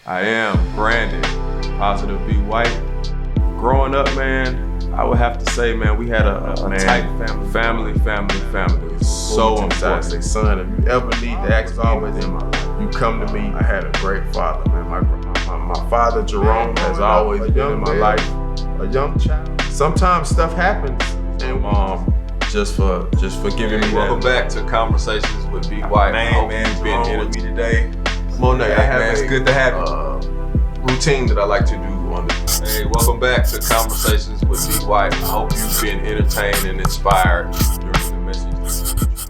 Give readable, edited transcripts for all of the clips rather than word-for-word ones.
I am Brandon, Positive Be White. Growing up, man, I would have to say, man, we had a tight family. It's so important. Say, son, if you ever need to ask always in my life, you come to me. I had a great father, man. My father, Jerome, has always been in my life. A young child. Sometimes stuff happens, and Mom, just for giving me Welcome back to Conversations with B. White. Man, I hope man, you've been Jerome with with me today. Monet, I have it's good to have you. routine that I like to do on the. Hey, welcome back to Conversations with B. White. I hope you've been entertained and inspired during the message.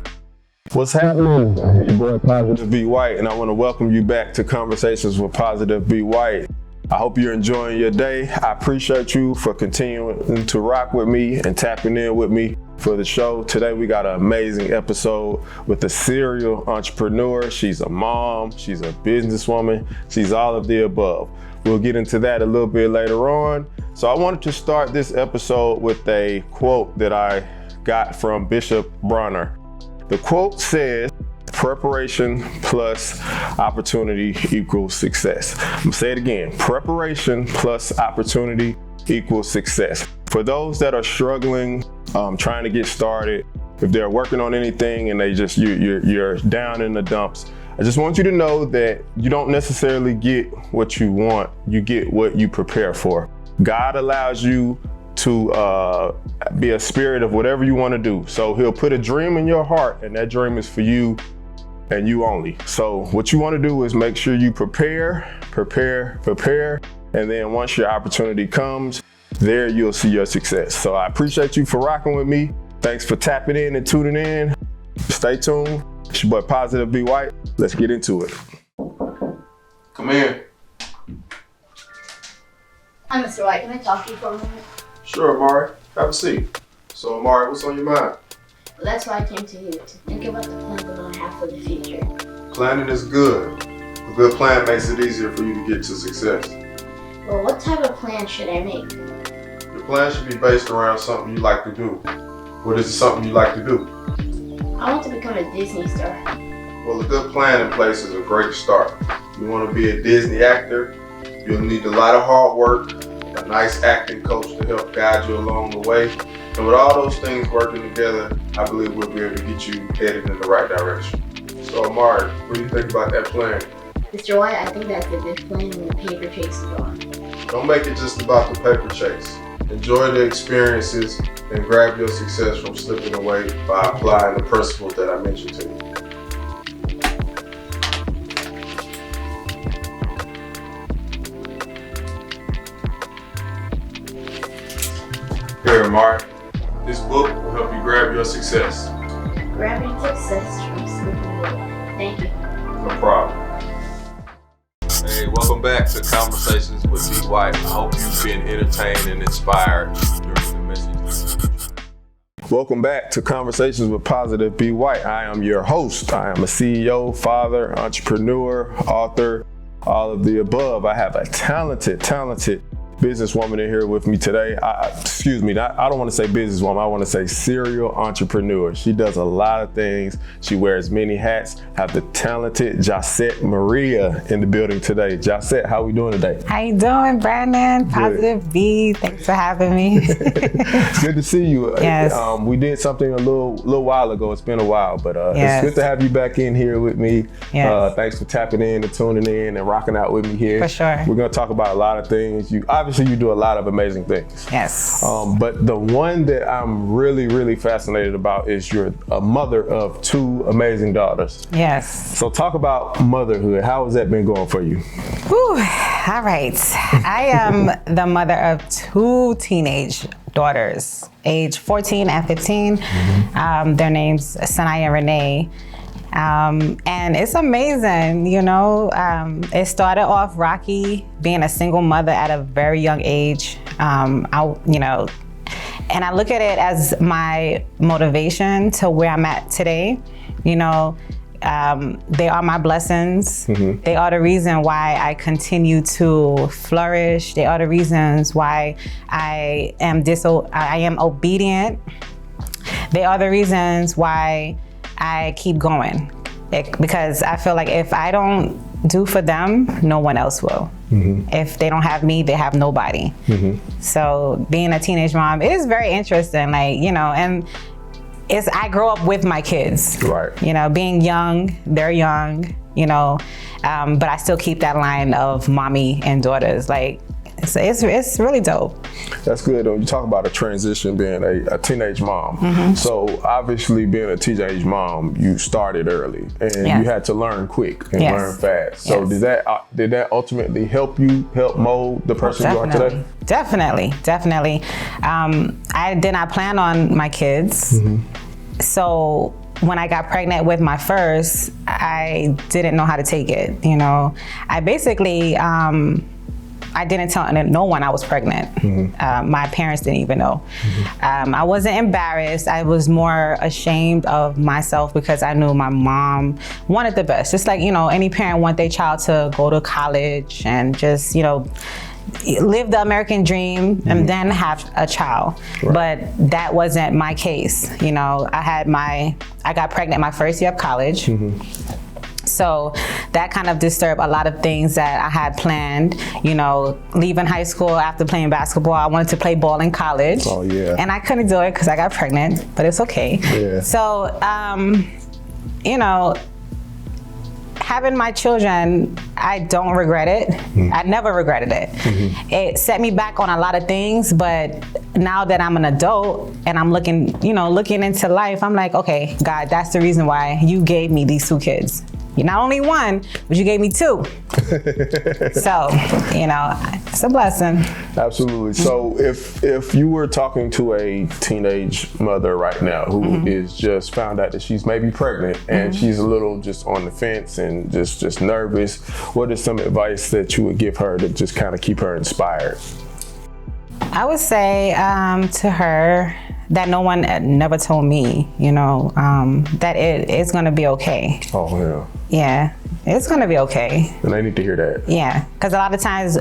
What's happening? It's your boy Positive Be White, and I want to welcome you back to Conversations with Positive Be White. I hope you're enjoying your day. I appreciate you for continuing to rock with me and tapping in with me for the show. Today we got an amazing episode with a serial entrepreneur. She's a mom, she's a businesswoman, she's all of the above. We'll get into that a little bit later on. So I wanted to start this episode with a quote that I got from Bishop Bronner. The quote says, "Preparation plus opportunity equals success." I'm gonna say it again. Preparation plus opportunity equals success. For those that are struggling, trying to get started, if they're working on anything and you're down in the dumps, I just want you to know that you don't necessarily get what you want. You get what you prepare for. God allows you to be a spirit of whatever you want to do. So he'll put a dream in your heart, and that dream is for you and you only. So what you want to do is make sure you prepare. And then once your opportunity comes, there you'll see your success. So I appreciate you for rocking with me. Thanks for tapping in and tuning in. Stay tuned. It's your boy Positive Be White. Let's get into it. Come here. Hi, Mr. White. Can I talk to you for a moment? Sure, Amari. Have a seat. So, Amari, what's on your mind? Well, that's why I came to you, to think about the plan that I have for the future. Planning is good. A good plan makes it easier for you to get to success. Well, what type of plan should I make? Your plan should be based around something you like to do. What is something you like to do? I want to become a Disney star. Well, a good plan in place is a great start. You want to be a Disney actor, you'll need a lot of hard work, a nice acting coach to help guide you along the way. And with all those things working together, I believe we'll be able to get you headed in the right direction. So, Amari, what do you think about that plan? Mr. White, I think that's a good plan when the paper chase is on. Don't make it just about the paper chase. Enjoy the experiences and grab your success from slipping away by applying the principles that I mentioned to you. Here, Amari. This book will help you grab your success. Grabbing success from slipping away. Thank you. No problem. Hey, welcome back to Conversations with B. White. I hope you've been entertained and inspired during the message. Welcome back to Conversations with Positive Be White. I am your host. I am a CEO, father, entrepreneur, author, all of the above. I have a talented businesswoman in here with me today. I don't want to say businesswoman, I want to say serial entrepreneur. She does a lot of things. She wears many hats. Have the talented Josette Maria in the building today. Josette, how we doing today? How you doing, Brandon? Positive B, thanks for having me. It's good to see you. Yes. We did something a little while ago. It's been a while, but yes. It's good to have you back in here with me. Yes. Thanks for tapping in and tuning in and rocking out with me here. For sure. We're going to talk about a lot of things. Obviously, you do a lot of amazing things. Yes. But the one that I'm really fascinated about is you're a mother of two amazing daughters. Yes. So talk about motherhood. How has that been going for you? Whew. All right. I am the mother of two teenage daughters, age 14 and 15. Mm-hmm. Their names Sanaya and Renee. And it's amazing, you know. It started off rocky, being a single mother at a very young age. And I look at it as my motivation to where I'm at today. You know, they are my blessings. Mm-hmm. They are the reason why I continue to flourish. They are the reasons why I am obedient. They are the reasons why I keep going. Because I feel like if I don't do for them, no one else will. If they don't have me, they have nobody. So being a teenage mom, it is very interesting, like, you know, and I grow up with my kids. Right. You know, being young, they're young, you know, but I still keep that line of mommy and daughters. Like, it's really dope. That's good. You talk about a transition, being a teenage mom. So obviously being a teenage mom, you started early and you had to learn quick and learn fast. So did that ultimately help mold the person you are today? Definitely. I did not plan on my kids. So when I got pregnant with my first, I didn't know how to take it. You know, I basically, I didn't tell no one I was pregnant. My parents didn't even know. I wasn't embarrassed. I was more ashamed of myself because I knew my mom wanted the best. Just like, you know, any parent want their child to go to college and just, you know, live the American dream and then have a child. But that wasn't my case. You know, I got pregnant my first year of college. So that kind of disturbed a lot of things that I had planned. You know, leaving high school after playing basketball, I wanted to play ball in college. Oh, yeah. And I couldn't do it because I got pregnant, but it's okay. Yeah. So, you know, having my children, I don't regret it. I never regretted it. It set me back on a lot of things, but now that I'm an adult and I'm looking into life, I'm like, okay, God, that's the reason why you gave me these 2 kids. You're not only one, but you gave me 2. So, you know, it's a blessing. Absolutely. So if you were talking to a teenage mother right now who is just found out that she's maybe pregnant and she's a little just on the fence and just nervous, what is some advice that you would give her to just kind of keep her inspired? I would say to her that no one never told me, you know, that it's gonna be okay. Oh, yeah. Yeah, it's gonna be okay. And I need to hear that. Yeah, because a lot of times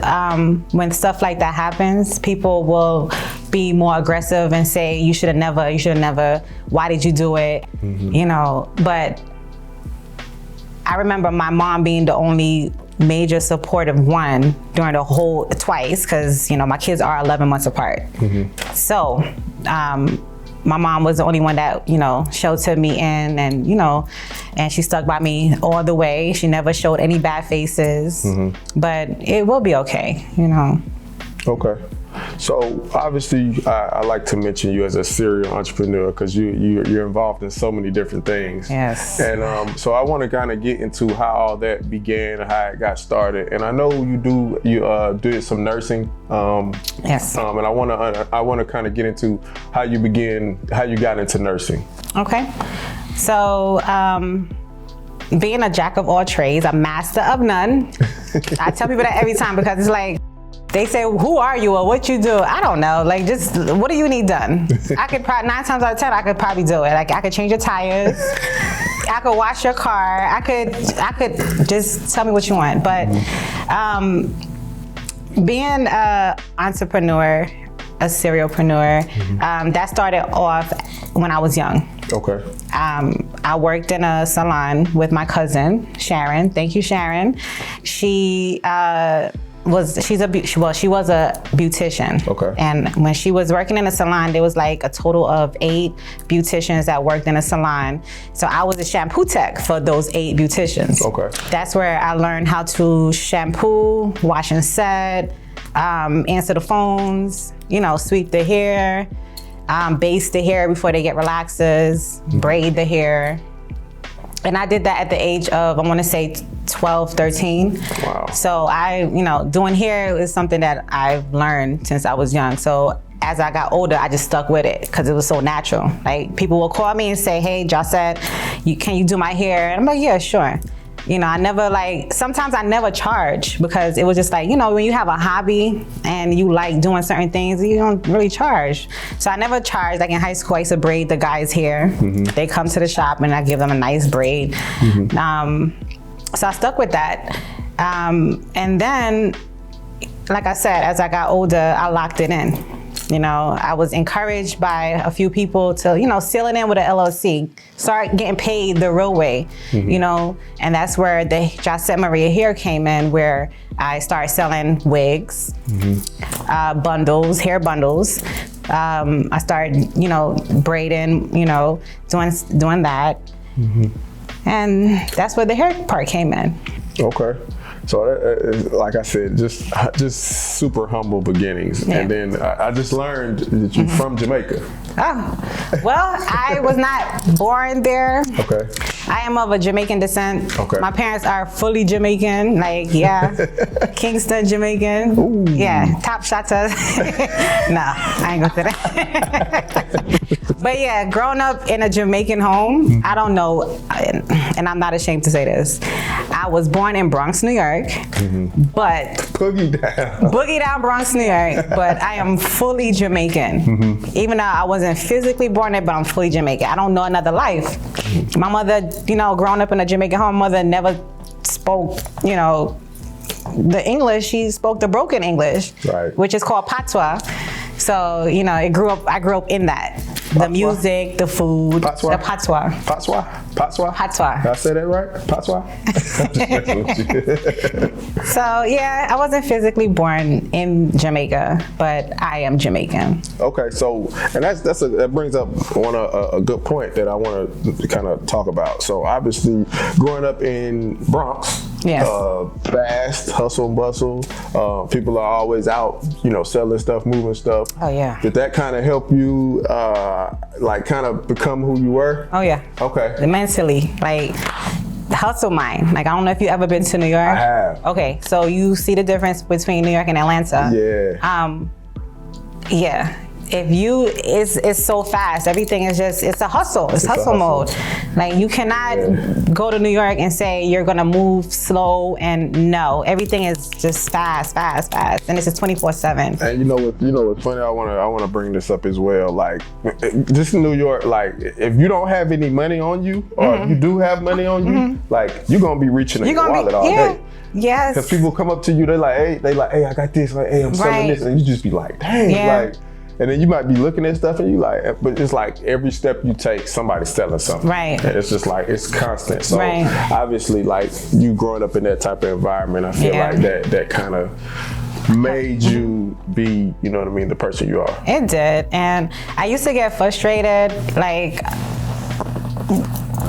when stuff like that happens, people will be more aggressive and say, you should have never, why did you do it? You know, but I remember my mom being the only major supportive one during the whole twice, because, you know, my kids are 11 months apart. So my mom was the only one that, you know, sheltered me in, and, you know, and she stuck by me all the way. She never showed any bad faces, but it will be okay, you know. Okay. So obviously, I like to mention you as a serial entrepreneur because you're involved in so many different things. Yes. And so I want to kind of get into how all that began and how it got started. And I know you did some nursing. Yes. And I want to kind of get into how you got into nursing. Okay. So being a jack of all trades, a master of none. I tell people that every time because it's like, they say, who are you or what you do? I don't know, like, just what do you need done? I could probably, 9 times out of 10, I could probably do it. Like, I could change your tires, I could wash your car, I could just tell me what you want. But being an entrepreneur, a serialpreneur, that started off when I was young. Okay. I worked in a salon with my cousin, Sharon. Thank you, Sharon. She was a beautician. Okay. And when she was working in a salon, there was like a total of 8 beauticians that worked in a salon. So I was a shampoo tech for those 8 beauticians. Okay. That's where I learned how to shampoo, wash and set, answer the phones, you know, sweep the hair, base the hair before they get relaxers, braid the hair. And I did that at the age of, I want to say 12, 13. Wow. So doing hair is something that I've learned since I was young. So as I got older, I just stuck with it because it was so natural. Like, people will call me and say, hey, Josette, can you do my hair? And I'm like, yeah, sure. You know, sometimes I never charge because it was just like, you know, when you have a hobby and you like doing certain things, you don't really charge. So I never charged. Like in high school, I used to braid the guys' hair. They come to the shop and I give them a nice braid. So I stuck with that. And then, like I said, as I got older, I locked it in. You know, I was encouraged by a few people to, you know, seal it in with an LLC, start getting paid the real way, you know, and that's where the Josette Maria hair came in, where I started selling wigs, bundles, hair bundles. I started, you know, braiding, you know, doing that. And that's where the hair part came in. Okay. So, like I said, just super humble beginnings. Yeah. And then I just learned that you're from Jamaica. Oh, well, I was not born there. Okay. I am of a Jamaican descent. Okay. My parents are fully Jamaican, like, yeah, Kingston Jamaican. Ooh. Yeah, top shotters. No, I ain't gonna say that. But yeah, growing up in a Jamaican home, I don't know, and I'm not ashamed to say this, I was born in Bronx, New York, but Boogie down Bronx, New York, but I am fully Jamaican. Even though I wasn't physically born there, but I'm fully Jamaican. I don't know another life. My mother, you know, growing up in a Jamaican home, mother never spoke, you know, the English. She spoke the broken English, right, which is called patois. So, you know, I grew up in that. The music, the food, patois. the patois. Patois? Patois. Did I say that right? Patois? So, yeah, I wasn't physically born in Jamaica, but I am Jamaican. Okay, so, and that brings up a good point that I want to kind of talk about. So, obviously, growing up in Bronx, yes, fast, hustle and bustle, people are always out, you know, selling stuff, moving stuff. Oh, yeah. Did that kind of help you, like, kind of become who you were? Oh, yeah. Okay. Mentally, like, hustle mind. Like, I don't know if you've ever been to New York. I have. Okay, so you see the difference between New York and Atlanta. Yeah. Yeah. If you, it's so fast. Everything is just, it's a hustle. It's hustle mode. Like, you cannot go to New York and say you're gonna move slow, and no, everything is just fast. And it's just 24/7. And you know what's funny? I wanna bring this up as well. Like, just in New York, like, if you don't have any money on you, or if you do have money on you, like, you're gonna be reaching in your wallet all day. Yes. Because people come up to you, they like, hey, I got this. Like, hey, I'm selling this, and you just be like, dang, like. And then you might be looking at stuff and you like, but it's like every step you take, somebody's selling something. Right. And it's just like, it's constant. So obviously, like, you growing up in that type of environment, I feel like that kind of made you be, you know what I mean, the person you are. It did. And I used to get frustrated, like,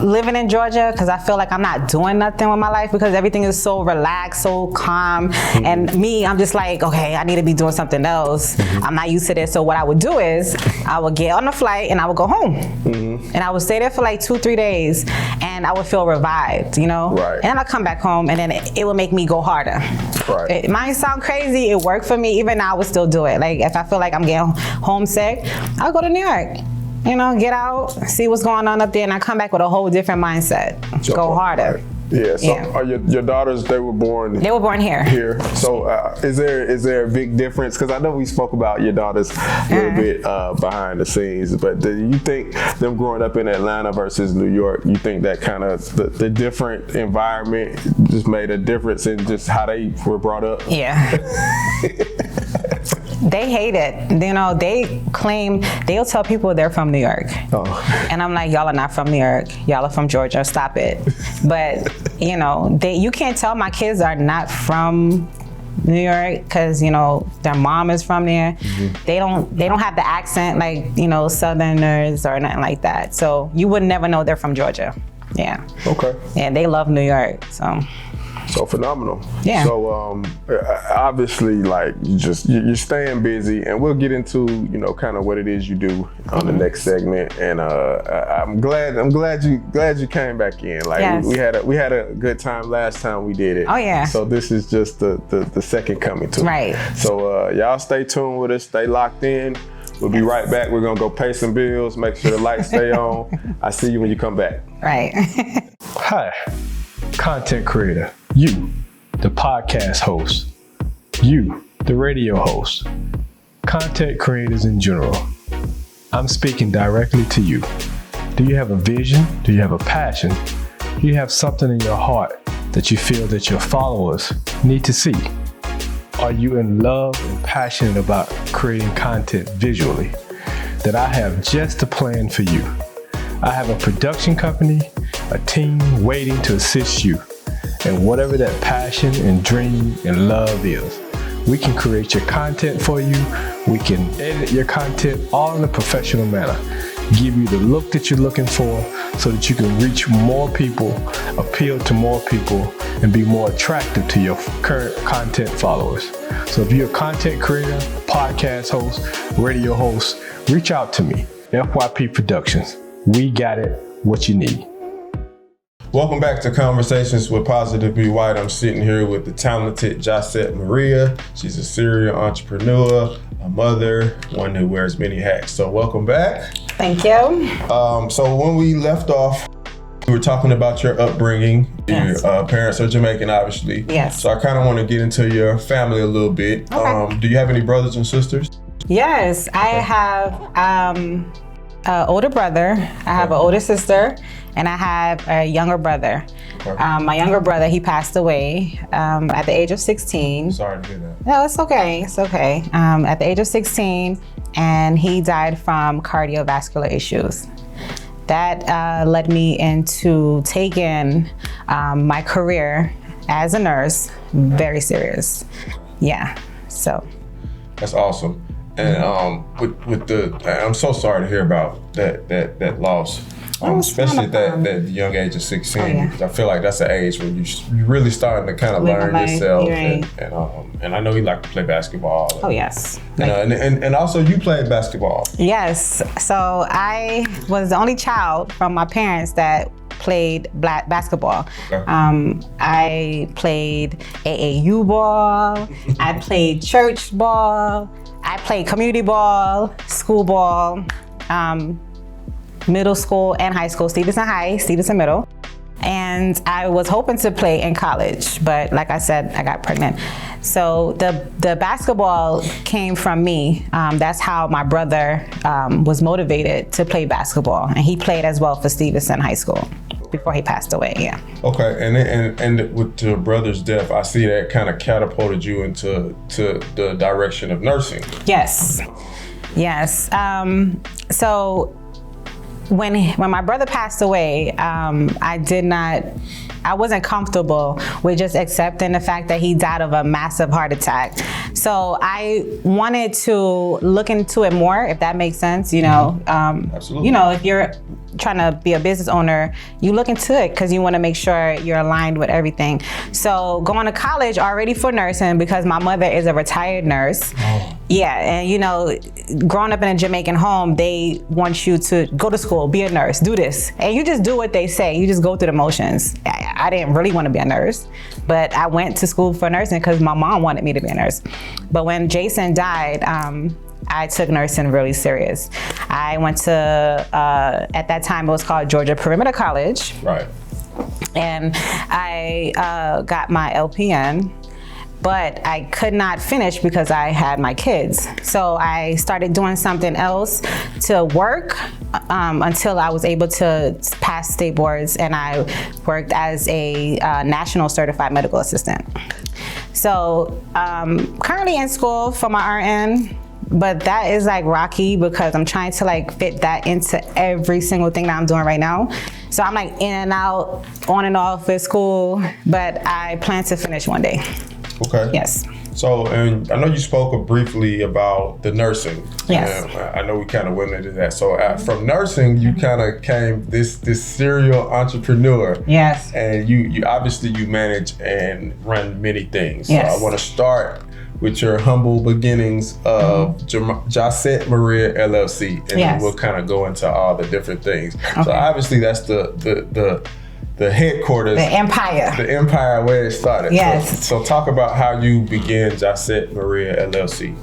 living in Georgia, because I feel like I'm not doing nothing with my life because everything is so relaxed, so calm. And me, I'm just like, okay, I need to be doing something else. I'm not used to this. So what I would do is I would get on the flight and I would go home. And I would stay there for like 2-3 days and I would feel revived, you know? Right. And then I'd come back home and then it would make me go harder. Right. It might sound crazy. It worked for me. Even now, I would still do it. Like, if I feel like I'm getting homesick, I'll go to New York. You know, get out, see what's going on up there, and I come back with a whole different mindset. Go harder. Right. Yeah. So are your daughters? They were born. They were born here. Here. So is there a big difference? Because I know we spoke about your daughters a little bit behind the scenes, but do you think them growing up in Atlanta versus New York, you think that kind of the different environment just made a difference in just how they were brought up? Yeah. They hate it. You know, they'll tell people they're from New York. Oh. And I'm like, y'all are not from New York. Y'all are from Georgia. Stop it. But, you know, you can't tell my kids are not from New York because, you know, their mom is from there. They don't have the accent like, you know, Southerners or nothing like that. So you would never know they're from Georgia. Yeah. Okay. And they love New York, So phenomenal. Yeah. So obviously, like, you're staying busy, and we'll get into, you know, kind of what it is you do on the next segment. And I'm glad you came back in. Like, we had a good time last time we did it. Oh yeah. So this is just the second coming to it. Right. So y'all stay tuned with us. Stay locked in. We'll be right back. We're gonna go pay some bills. Make sure the lights stay on. I see you when you come back. Right. Hi, content creator. You, the podcast host. You, the radio host. Content creators in general. I'm speaking directly to you. Do you have a vision? Do you have a passion? Do you have something in your heart that you feel that your followers need to see? Are you in love and passion passionate about creating content visually, then I have just the plan for you. I have a production company, a team waiting to assist you. And whatever that passion and dream and love is, we can create your content for you. We can edit your content all in a professional manner, give you the look that you're looking for so that you can reach more people, appeal to more people, and be more attractive to your current content followers. So if you're a content creator, podcast host, radio host, reach out to me, FYP Productions. We got it, what you need. Welcome back to Conversations with Positive Be White. I'm sitting here with the talented Josette Maria. She's a serial entrepreneur, a mother, one that wears many hats. So welcome back. Thank you. So when we left off, we were talking about your upbringing. Yes. Your parents are Jamaican, obviously. Yes. So I kind of want to get into your family a little bit. Okay. Do you have any brothers and sisters? Yes, I have an older brother, I have an older sister, and I have a younger brother. Okay. My younger brother, he passed away at the age of 16. Sorry to hear that. No, it's okay, it's okay. At the age of 16, and he died from cardiovascular issues. That led me into taking my career as a nurse very serious. Yeah, so. That's awesome. And I'm so sorry to hear about that loss. Especially at that young age of 16, Oh, yeah. because I feel like that's the age where you're really starting to kind of learn yourself. Right. And I know you like to play basketball. Oh yes. And also you played basketball. Yes. So I was the only child from my parents that played basketball. Okay. I played AAU ball. I played church ball. I played community ball, school ball, middle school and high school, Stevenson High, Stevenson Middle. And I was hoping to play in college, but like I said, I got pregnant. So the basketball came from me. That's how my brother was motivated to play basketball. And he played as well for Stevenson High School before he passed away, yeah. Okay, and with your brother's death, I see that kind of catapulted you into the direction of nursing. Yes, yes. So when my brother passed away, I wasn't comfortable with just accepting the fact that he died of a massive heart attack. So I wanted to look into it more, if that makes sense, you know. Absolutely. You know, if you're trying to be a business owner, you look into it because you want to make sure you're aligned with everything. So going to college already for nursing, because my mother is a retired nurse. Oh. Yeah, and you know, growing up in a Jamaican home, they want you to go to school, be a nurse, do this. And you just do what they say. You just go through the motions. I didn't really want to be a nurse, but I went to school for nursing because my mom wanted me to be a nurse. But when Jason died, I took nursing really serious. I went to, at that time it was called Georgia Perimeter College. Right. And I got my LPN, but I could not finish because I had my kids. So I started doing something else to work until I was able to pass state boards, and I worked as a national certified medical assistant. So currently in school for my RN, but that is like rocky because I'm trying to like fit that into every single thing that I'm doing right now. So I'm like in and out, on and off with school, but I plan to finish one day. Okay. Yes. So, and I know you spoke briefly about the nursing. Yes. I know we kind of went into that. So from nursing, you kind of came this serial entrepreneur. Yes. And you obviously you manage and run many things. Yes. So I want to start with your humble beginnings of Josette Maria LLC, and Yes. then we'll kind of go into all the different things. Okay. So obviously that's the headquarters, The empire. the empire where it started. Yes. So talk about how you began Josette Maria LLC.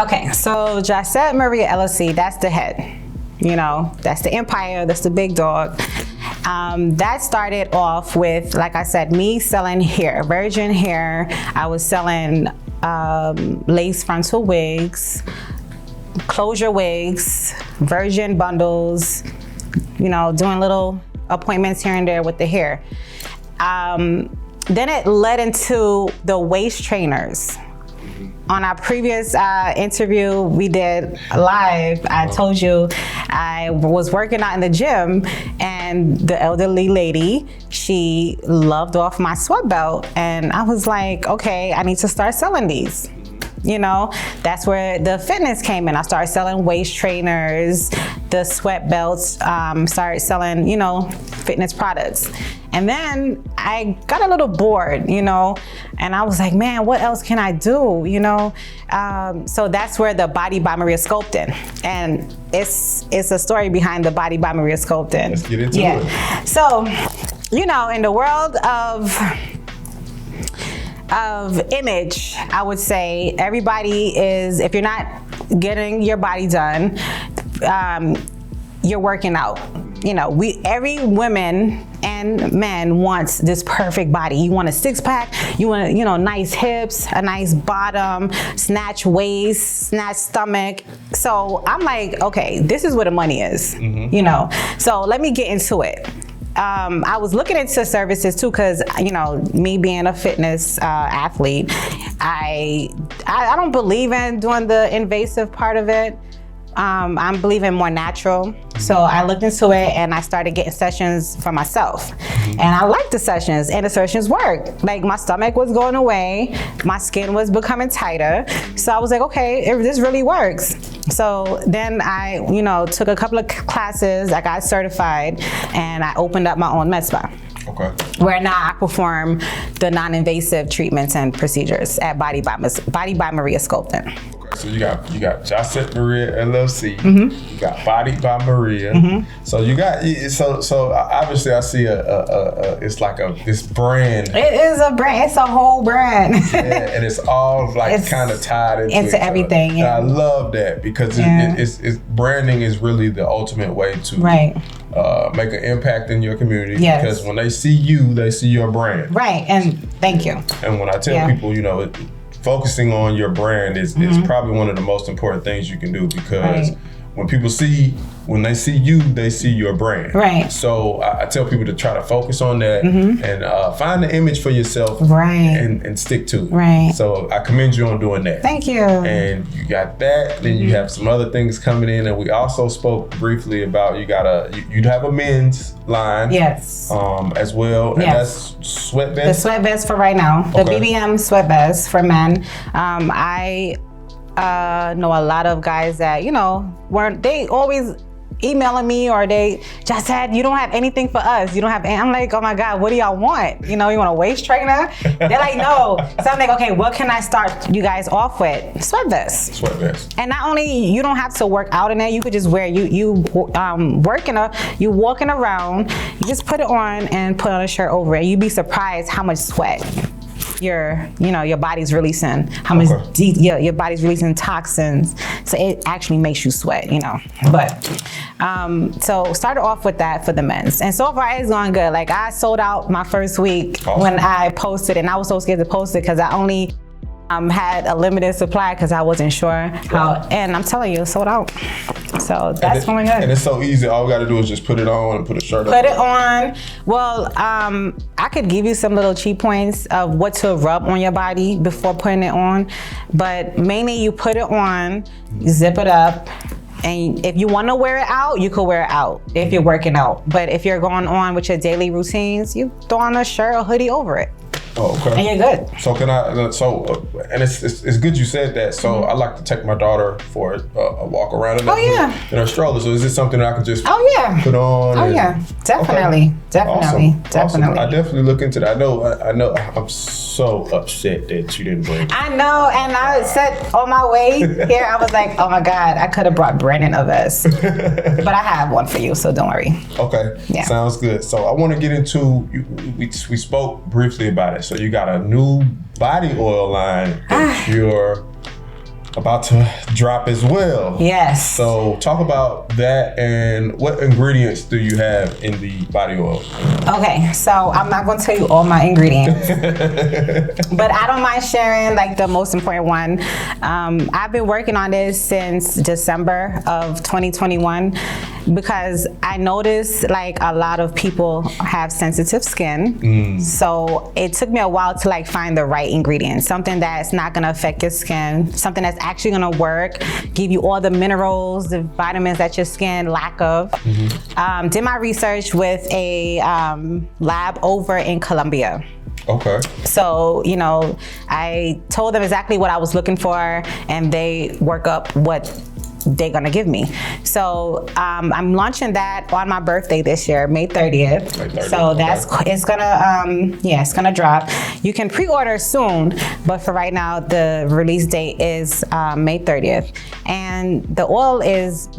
Okay, so Josette Maria LLC, that's the head. You know, that's the empire, that's the big dog. That started off with, like I said, me selling hair, virgin hair. I was selling lace frontal wigs, closure wigs, virgin bundles, you know, doing little appointments here and there with the hair. Then it led into the waist trainers. On our previous interview we did live, I told you I was working out in the gym, and the elderly lady, she loved off my sweat belt, and I was like, okay, I need to start selling these. You know, that's where the fitness came in. I started selling waist trainers, the sweat belts, started selling, you know, fitness products. And then I got a little bored, you know, and I was like, man, what else can I do, you know? So that's where the Body by Maria Sculpting, and it's a story behind the Body by Maria Sculpting. Let's get into it. So, you know, in the world of image, I would say everybody is, if you're not getting your body done, you're working out. You know, every woman and man wants this perfect body. You want a six pack, you want, you know, nice hips, a nice bottom, snatch waist, snatch stomach. So I'm like, okay, this is where the money is, you know? So let me get into it. I was looking into services too, because, you know, me being a fitness athlete, I don't believe in doing the invasive part of it. I'm believing more natural. So I looked into it and I started getting sessions for myself. And I liked the sessions, and the sessions worked. Like, my stomach was going away, my skin was becoming tighter. So I was like, okay, this really works. So then I, you know, took a couple of classes, I got certified, and I opened up my own med spa. Okay. Where now I perform the non-invasive treatments and procedures at Body by Maria Sculpting. Okay, so you got Josette Maria LLC. You got Body by Maria. So you got so obviously I see it's like this brand. It is a brand. It's a whole brand. Yeah, and it's all like kind of tied into everything. Yeah. And I love that, because it's branding is really the ultimate way to make an impact in your community. Yes. Because when they see you, they see your brand. Right, and thank you. And when I tell people, you know, focusing on your brand is probably one of the most important things you can do, because when they see you, they see your brand. Right. So I tell people to try to focus on that and find the image for yourself and stick to it. Right. So I commend you on doing that. Thank you. And you got that, then you have some other things coming in, and we also spoke briefly about you'd have a men's line. Yes. As well. And that's sweat vest? The sweat vest for right now. The BBM sweat vest for men. I know a lot of guys that, you know, they always emailing me, or they just said, you don't have anything for us. You don't have, I'm like, oh my God, what do y'all want? You know, you want a waist trainer? They're like, no. So I'm like, okay, what can I start you guys off with? Sweat vest. Sweat vest. And not only, you don't have to work out in it, you could just wear, you walking around, you just put it on and put on a shirt over it. You'd be surprised how much sweat your body's releasing, how much your body's releasing toxins. So it actually makes you sweat, you know. But so started off with that for the men's, and so far it's going good. Like, I sold out my first week when I posted, and I was so scared to post it because I only had a limited supply because I wasn't sure how, and I'm telling you, it sold out. So that's going good. And it's so easy. All we got to do is just put it on and put a shirt on. Put it on. Well, I could give you some little cheat points of what to rub on your body before putting it on, but mainly you put it on, you zip it up, and if you want to wear it out, you could wear it out if you're working out. But if you're going on with your daily routines, you throw on a shirt or hoodie over it. Oh, okay. And you're good. So can I? And it's good you said that. So I like to take my daughter for a walk around in her stroller. So is this something that I can just put on? Oh yeah, definitely, definitely. Awesome. I definitely look into that. I know. I'm so upset that you didn't bring it. I know, and I said on my way here, I was like, oh my God, I could have brought Brandon a vest, but I have one for you, so don't worry. Okay. Yeah. Sounds good. So I want to get into. We spoke briefly about it. So you got a new body oil line that you're about to drop as well. Yes. So talk about that, and what ingredients do you have in the body oil? Okay, so I'm not gonna tell you all my ingredients, but I don't mind sharing like the most important one. I've been working on this since December of 2021. because I noticed like a lot of people have sensitive skin. So it took me a while to like find the right ingredient, something that's not gonna affect your skin, something that's actually gonna work, give you all the minerals, the vitamins that your skin lack of. Did my research with a lab over in Colombia. Okay. So, you know, I told them exactly what I was looking for, and they work up what they're gonna give me. So I'm launching that on my birthday this year, May 30th. So that's it's gonna drop. You can pre-order soon, but for right now the release date is May 30th. And the oil is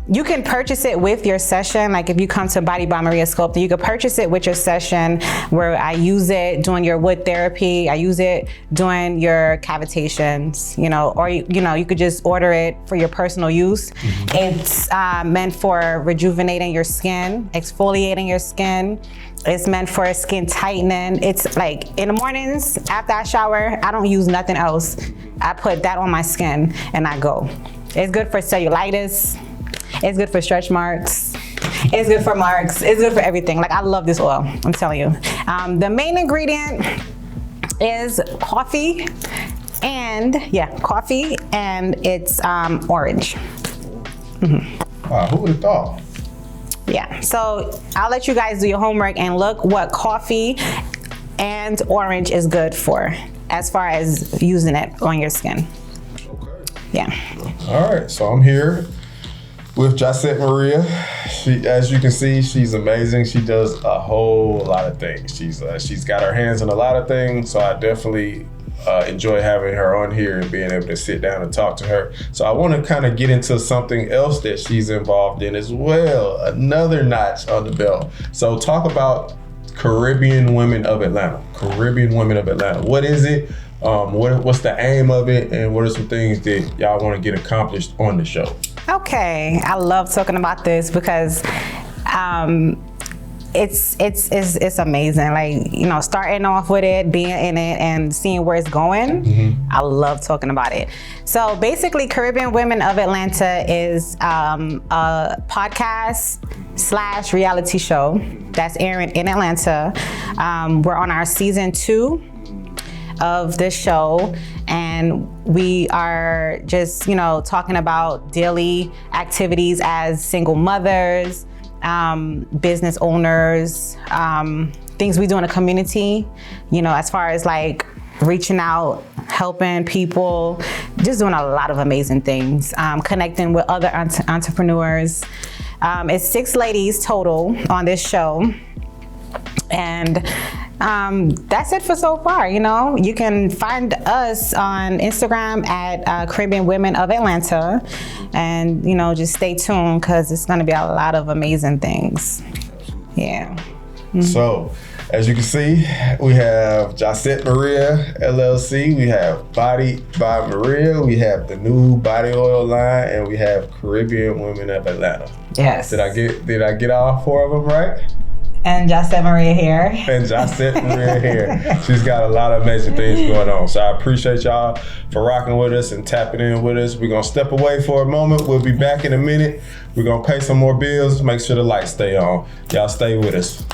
you can purchase it with your session. Like if you come to Body by Maria Sculpting, you can purchase it with your session, where I use it doing your wood therapy. I use it doing your cavitations, you know, or you know, you could just order it for your personal use. It's meant for rejuvenating your skin, exfoliating your skin. It's meant for skin tightening. It's like in the mornings after I shower, I don't use nothing else. I put that on my skin and I go. It's good for cellulitis. It's good for stretch marks. It's good for marks. It's good for everything. Like I love this oil, I'm telling you. The main ingredient is coffee. And coffee, and it's orange. Wow, who would have thought? Yeah, so I'll let you guys do your homework and look what coffee and orange is good for, as far as using it on your skin. Okay. Yeah. All right, so I'm here with Josette Maria. She, as you can see, she's amazing. She does a whole lot of things. She's got her hands on a lot of things, so I definitely enjoy having her on here and being able to sit down and talk to her. So I want to kind of get into something else that she's involved in as well, another notch on the belt. So talk about Caribbean Women of Atlanta. Caribbean Women of Atlanta. What is it? What's the aim of it? And what are some things that y'all want to get accomplished on the show? Okay, I love talking about this because it's amazing. Like, you know, starting off with it, being in it, and seeing where it's going. I love talking about it. So basically, Caribbean Women of Atlanta is a podcast / reality show that's airing in Atlanta. We're on our season 2 of this show, and we are just, you know, talking about daily activities as single mothers, business owners, things we do in the community, you know, as far as like reaching out, helping people, just doing a lot of amazing things, connecting with other entrepreneurs. It's 6 ladies total on this show. And that's it for so far. You know, you can find us on Instagram at Caribbean Women of Atlanta, and you know, just stay tuned because it's going to be a lot of amazing things. Yeah. So, as you can see, we have Josette Maria LLC, we have Body by Maria, we have the new body oil line, and we have Caribbean Women of Atlanta. Yes. Did I get all 4 of them right? And Josette Maria here. And Josette Maria here. She's got a lot of amazing things going on. So I appreciate y'all for rocking with us and tapping in with us. We're gonna step away for a moment. We'll be back in a minute. We're gonna pay some more bills. Make sure the lights stay on. Y'all stay with us.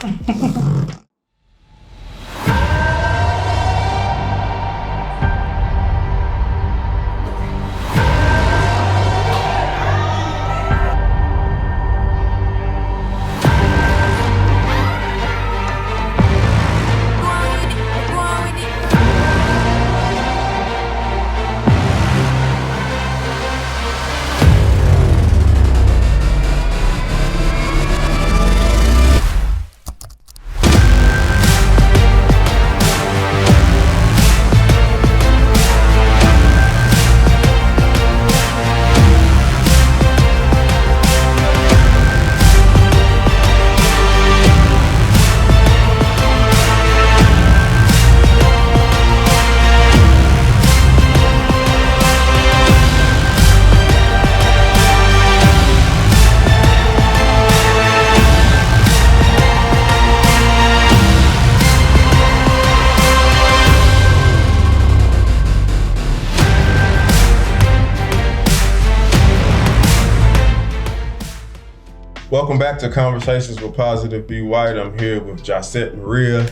Welcome back to Conversations with Positive B. White. I'm here with Josette Maria.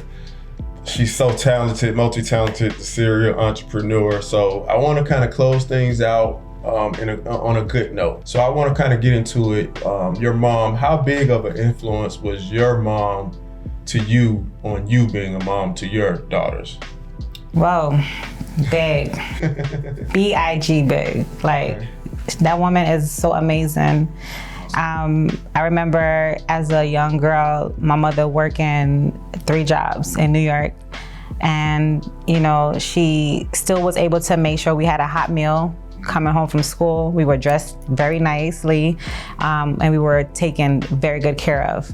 She's so talented, multi-talented, the serial entrepreneur. So I want to kind of close things out on a good note. So I want to kind of get into it. Your mom, how big of an influence was your mom to you on you being a mom to your daughters? Whoa, big. B-I-G, big. Like, that woman is so amazing. I remember as a young girl, my mother working 3 jobs in New York. And, you know, she still was able to make sure we had a hot meal coming home from school. We were dressed very nicely, and we were taken very good care of.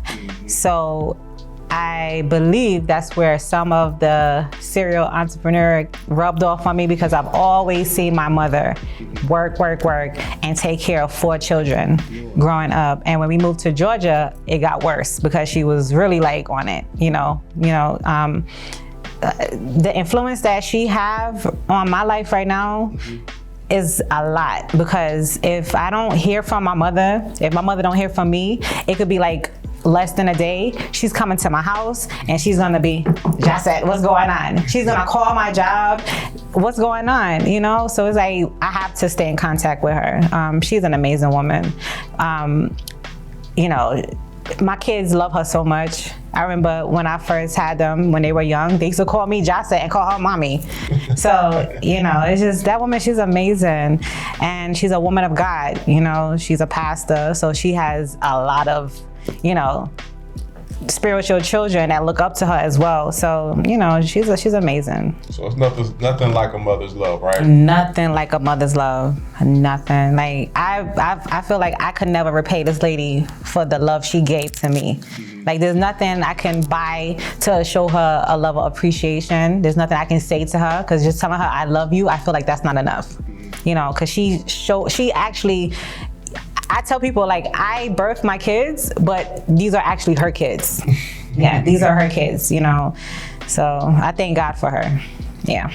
So I believe that's where some of the serial entrepreneur rubbed off on me, because I've always seen my mother work, and take care of 4 children growing up. And when we moved to Georgia, it got worse because she was really like on it, the influence that she have on my life right now is a lot, because if I don't hear from my mother, if my mother don't hear from me, it could be like less than a day, she's coming to my house and she's gonna be, Josette, what's going on? She's gonna call my job, what's going on, you know? So it's like, I have to stay in contact with her. She's an amazing woman. My kids love her so much. I remember when I first had them, when they were young, they used to call me Josette and call her mommy. So, it's just, that woman, she's amazing. And she's a woman of God, she's a pastor. So she has a lot of, spiritual children that look up to her as well. So, she's amazing. So it's nothing like a mother's love, right? Nothing like a mother's love. Nothing. Like, I feel like I could never repay this lady for the love she gave to me. Like, there's nothing I can buy to show her a level of appreciation. There's nothing I can say to her, because just telling her I love you, I feel like that's not enough. Because she actually, I tell people, like, I birthed my kids, but these are actually her kids. Yeah, these are her kids, So I thank God for her. Yeah.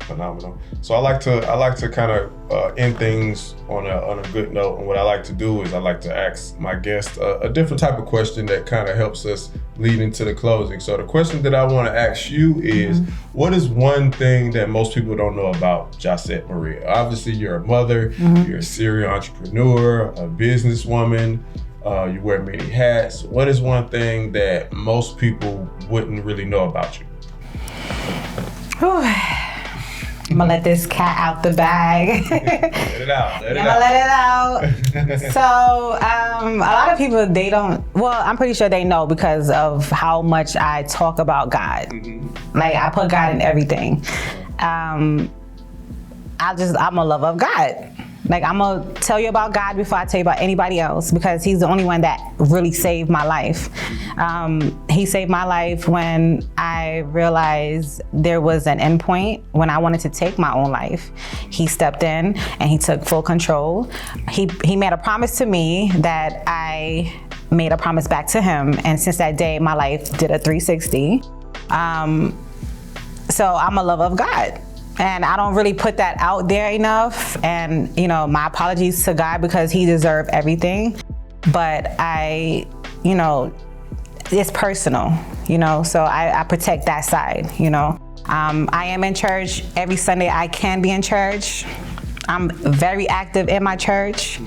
Phenomenal. So I like to kind of end things on a good note. And what I like to do is I like to ask my guests a different type of question that kind of helps us lead into the closing. So the question that I want to ask you is, what is one thing that most people don't know about Josette Maria? Obviously, you're a mother, you're a serial entrepreneur, a businesswoman, you wear many hats. What is one thing that most people wouldn't really know about you? I'm gonna let this cat out the bag. Let it out. Let it out. So a lot of people, I'm pretty sure they know because of how much I talk about God. Like, I put God in everything. I'm a lover of God. Like, I'm gonna tell you about God before I tell you about anybody else, because he's the only one that really saved my life. He saved my life when I realized there was an end point, when I wanted to take my own life. He stepped in and he took full control. He made a promise to me that I made a promise back to him. And since that day, my life did a 360. So I'm a lover of God. And I don't really put that out there enough. And, my apologies to God, because he deserved everything. But it's personal, so I protect that side, I am in church every Sunday. I can be in church. I'm very active in my church.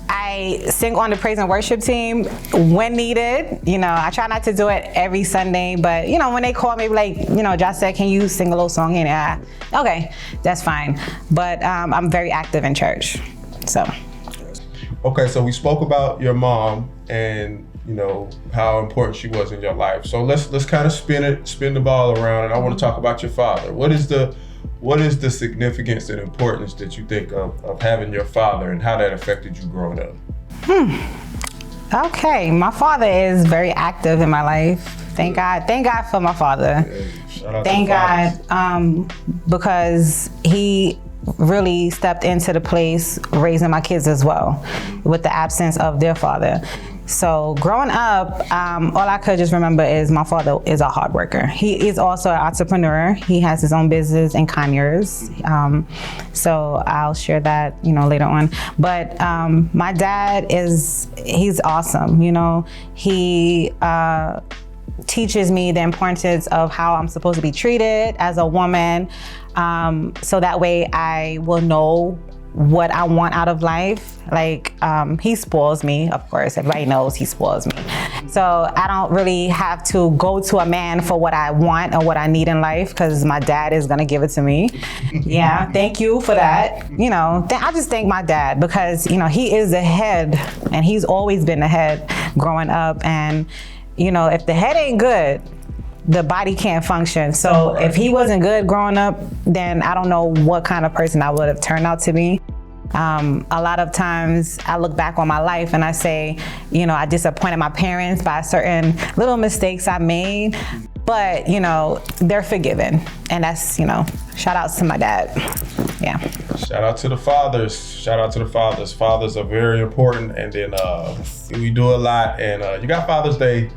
I sing on the praise and worship team when needed. I try not to do it every Sunday, but when they call me, like, Josette, can you sing a little song? And okay, that's fine. But I'm very active in church, so. Okay, so we spoke about your mom and how important she was in your life. So let's kind of spin the ball around, and I want to talk about your father. What is the significance and importance that you think of having your father, and how that affected you growing up? Okay, my father is very active in my life. Thank God for my father. Yeah, thank God, because he really stepped into the place raising my kids as well, with the absence of their father. So growing up, all I could just remember is my father is a hard worker. He is also an entrepreneur. He has his own business in Conyers. So I'll share that, later on. But my dad he's awesome. He teaches me the importance of how I'm supposed to be treated as a woman. So that way I will know what I want out of life. Like, he spoils me, of course. Everybody knows he spoils me. So I don't really have to go to a man for what I want or what I need in life, because my dad is gonna give it to me. Yeah, thank you for that. I just thank my dad because, he is the head, and he's always been the head growing up. And, if the head ain't good, the body can't function. So if he wasn't good growing up, then I don't know what kind of person I would have turned out to be. A lot of times I look back on my life and I say, I disappointed my parents by certain little mistakes I made, but they're forgiven. And that's, shout outs to my dad. Yeah. Shout out to the fathers. Fathers are very important. And then we do a lot. And you got Father's Day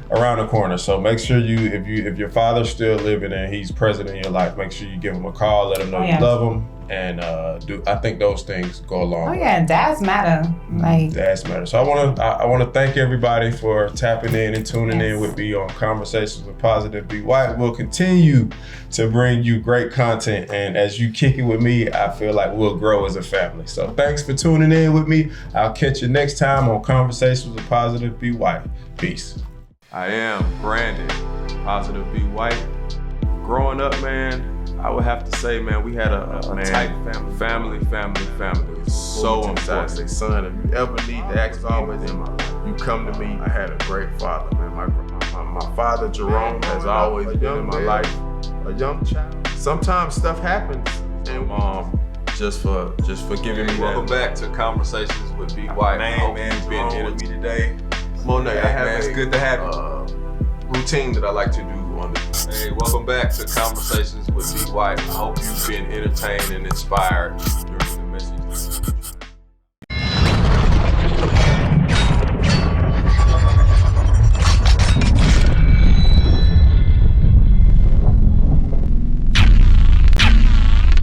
around the corner. So make sure if your father's still living and he's present in your life, make sure you give him a call, let him know you love him. And I think those things go a long way. Oh yeah, dads matter. Dads matter. So I want to thank everybody for tapping in and tuning in with me on Conversations with Positive B. White. We'll continue to bring you great content, and as you kick it with me, I feel like we'll grow as a family. So thanks for tuning in with me. I'll catch you next time on Conversations with Positive B. White. Peace. I am Brandon, Positive B. White. Growing up, man, I would have to say, man, we had a tight family. It's so important. Say, son, if you ever need to ask always in my life, you come to me. I had a great father, man. My father, Jerome, has always been in my life. A young child. Sometimes stuff happens. And mom, just for giving me that. Welcome back to Conversations with B. White. Man, You've been here with me today. Monet, I have it's good to have you. Routine that I like to do on the Hey, welcome back to Conversations with B. White. I hope you've been entertained and inspired